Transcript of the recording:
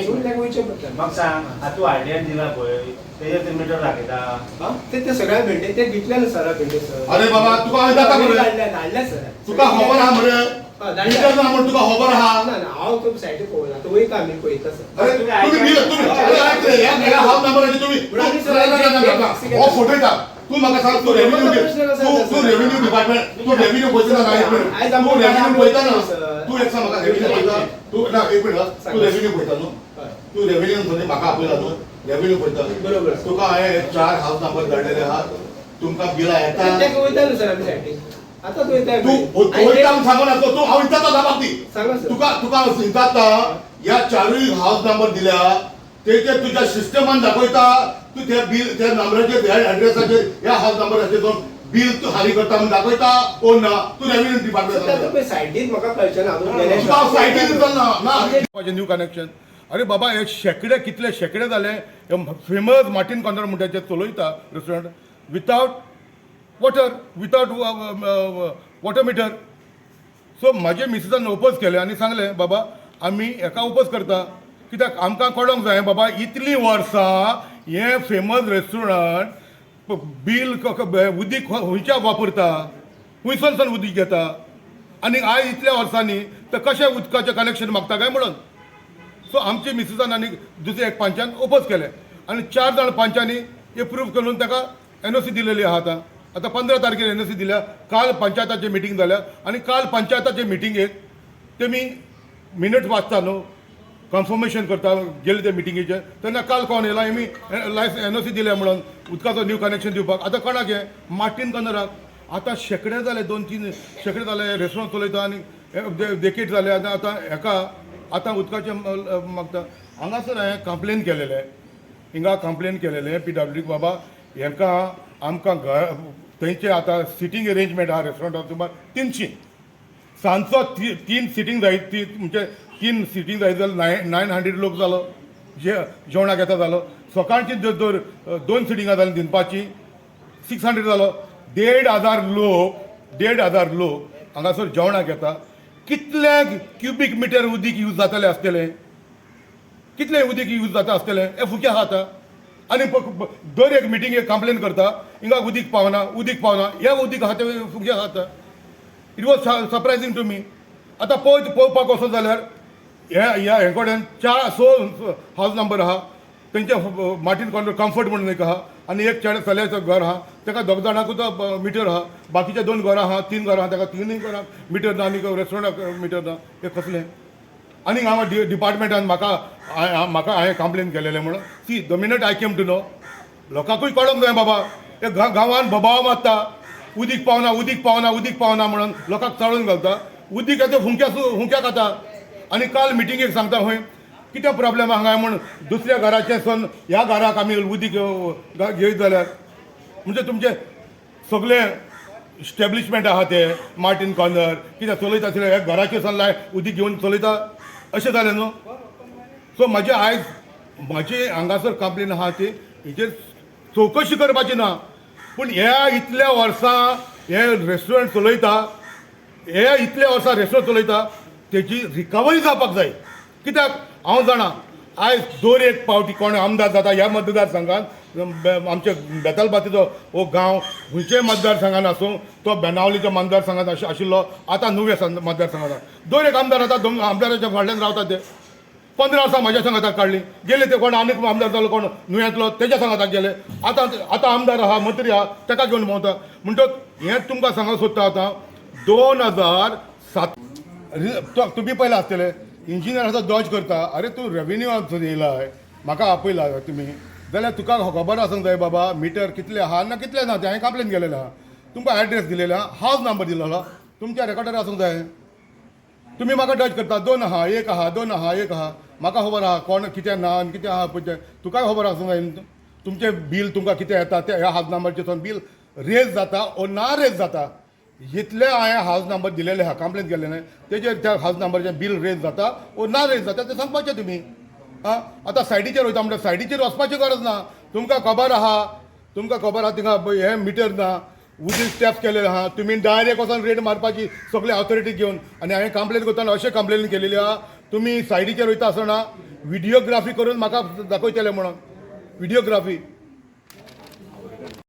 म्हणून ताका वयचें पडटा. म्हाका सांग आतां तूं आयडियान दिला पळय तेजेर ते मिटर दाखयता ते सगळ्या भेंडे ते दितले सर भेंडे सर. अरे बाबा तुका हांवें जाता मरे धाडल्या सर. तुका खबर आहा मरे मिटर ना म्हण तुका खबर आहा. ना ना हांव तो सायडीक पळयना तो वयता आमी पळयता सर. अरे तुम्ही ऐक रे ह्या हाफ नंबराचे तुम्ही हो फोटो येता तू म्हाका सांग तू रेव्हेन्यू तू रेव्हेन्यू डिपार्टमेंट तू रेव्हेन्यू पळयता ना एक मिनिट तू रेव्हेन्यू पळयता ना तू एक सांग म्हाका रेव्हेन्यू पळयता तू ना एक मिनिट तू रेव्हेन्यू पळयता न्हू तू रेव्हेन्यू म्हणजे म्हाका आपयला न्हू रेव्हेन्यू पळयता बरोबर तुका हांवें 4 हाऊस नंबर धाडलेले आहा तुमकां बिलां येता ते वयता न्हू सर आमी सायडीक. आता तू येता तू वयता सांगो ना तू हांव विचारता तो बाबा ती सांगा सर. तुका तुका सांगता या 4 हाऊस नंबर दिल्या तेचे तुझ्या सिस्टमान दाखयता तू त्या बिल त्या नंबराचेर ह्या एड्रेसाचेर ह्या हाऊस नंबराचेर जावन बिल तू हाली करता म्हणून दाखयता ओ ना तू रेव्हेन्यू डिपार्टमेंट सायडीक म्हाका कळचें ना तुका सायटीन ना न्यू कनेक्शन. अरे बाबा हे शेकडे कितले शेकडे जाले फेमस मार्टीन कॉर्नर म्हणटा चलयता restaurant without water without water meter. So म्हाजे मिसेसान ओपोज केले आनी सांगले बाबा आमी हेका ओपोज करता कित्याक आमकां कळोंक जाय बाबा इतलीं वर्सां हे फेमस रेस्टॉरंट बील उदीक खंयच्या वापरता खंयसून उदीक घेता आनी आयज इतल्या वर्सांनी तर कशें उदकाचें कनेक्शन मागता काय म्हणून. सो आमचे मिसेसान आनी दुसरे एक पंचान ओपोज केले आनी 4 जाण पंचांनी एप्रूव करून ताका NOC दिलेली आहा आतां 15 तारखेर NOC दिल्या. काल पंचायताची मिटींग जाल्या आनी काल पंचायताचे मिटींगेक तेमी मिनट वाचता न्हू कन्फर्मेशन करता गेले ते मिटींगेचे तेन्ना काल कोण येयला आमी NOC दिल्या म्हणून उदकाचो न्यू कनेक्शन दिवपाक. आतां कोणाक हे मार्टीन कॉर्नराक आतां शेकडे जाले 2-3 शेकडे जाले रेस्टॉरंट चलयता आनी देकेट जाले आतां हेका आतां उदकाचें मागता. हांगासर हांवें कंप्लेन केलेले हिंगा कंप्लेन केलेले PWD बाबा हेंकां आमकां घर थंयचे आतां सिटींग अरेंजमेंट आहा रेस्टॉरंटाक सुमार 300 सांजचो 3 सिटींग जाय ती म्हणजे 3 सिटींग जाय जाल्यार 900 लोक जालो जेवणाक येता जालो. सकाळची जर 2 सिटींगां जालीं दिनपाची 600 जालो. 1,500 लोक हांगासर जेवणाक येता. कितले क्युबिक मिटर उदीक यूज जातालें आसतलें कितलें उदीक यूज जाता आसतलें हें फुकें आहा आतां. आनी दर एक मिटींगेक कंप्लेन करता हिंगा उदीक पावना हें उदीक आहा तें फुकें आहा आतां. It was surprising to me. आतां पळोवपाक वचत जाल्यार हे कडेन 4 हाऊस नंबर आहा तेंचे मार्टीन कॉर्नर कम्फर्ट म्हणून एक आहा आनी एक चल्याचें घर आहा ताका 2 जाणांकूच मिटर आहा. बाकीचे 2 घरां आहा 3 घरां आहा ताका 3 घरांक मिटर ना आनी रेस्टॉरंटाक मिटर ना हें कसलें. आनी हांव डिपार्टमेंटान म्हाका हांवें कंप्लेन केलेलें म्हणून see the minute I came to know लोकांकूय कळोंक जाय बाबा हे गांवांत बोबाव मारता उदीक पावना म्हणून लोकांक चाळून घालता. उदीक येता हुंक्याक येता आनी काल मिटींगेक सांगता खंय कितें प्रॉब्लेम हांगा म्हूण दुसऱ्या घराचें सून ह्या घराक आमी उदीक घेयत जाल्यार म्हणजे तुमचे सगळे इस्टॅब्लिशमेंट आहा ते मार्टीन कॉर्नर कितें चलयता आसलें ह्या घराचे सन लाय उदीक घेवन चलयता अशें जालें न्हू. सो म्हाजी हांगासर कंप्लेन आहा ती हेजेर चवकशी करपाची ना पूण ह्या इतल्या वर्सां हे रेस्टॉरंट चलयता तेजी रिकवरी जावपाक जाय. कित्याक हांव जाणा आयज दर एक पावटी कोण आमदार जाता ह्या मतदारसंघात आमचे बेतालबातीचो हो गांव खंयच्याय मतदारसंघान आसूं तो बेनावलीच्या मतदारसंघात आशिल्लो आतां नुव्या मतदारसंघात दर एक आमदार आतां आमदाराच्या फाटल्यान रावता ते 15 वर्सां म्हाज्या संगाताक काडली गेले ते कोण आनीक आमदार जालो कोण नुव्यांतलो तेज्या संगाताक गेले आतां आमदार आहा मंत्री आहा ताका घेवन भोंवता. म्हणटच हें तुमकां सांगूंक सोदता आतां 2007 तुमी पयलें आसतलें इंजिनियर आसा डॉज करता अरे तूं रेव्हेन्यू येयलाय म्हाका आपयला तुमी जाल्यार तुका खबर आसूंक जाय बाबा मिटर कितले आहा ना कितले ना तें हांवें कंप्लेन केलेलें आहा तुमकां एड्रेस दिलेलो आहा हावस नंबर दिलेलो तुमच्या रेकॉर्डार आसूंक जाय. तुमी म्हाका डच करता 2 आहा 1 आहा 2 आहा 1 आहा म्हाका खबर आहा कोण कितें ना आनी कितें आहा पळय तुकाय खबर आसूंक जाय. तुमचें बील तुमकां कितें येता ते ह्या हावस नंबरचेर बील रेज जाता ओ ना रेज जाता जितले हांवें हावस नंबर दिलेले आहा कंप्लेन केलेलें तेजेर त्या हावस नंबरचें बील रेज जाता ओ ना रेज जाता तें सांगपाचें तुमी. आतां सायडीचेर वयता म्हणटा सायडीचेर वचपाची गरज ना. तुमकां खबर आहा थिंगा हें मिटर ना उदीक स्टेप्स केलेले आहा तुमी डायरेक्ट वचून रेड मारपाची सगळे ऑथॉरिटी घेवन आनी हांवें कंप्लेन करतना अशें कंप्लेन केलेली आहा तुमी सायडीचेर वयता आसतना व्हिडिओग्राफी करून म्हाका दाखयतले म्हणून व्हिडिओग्राफी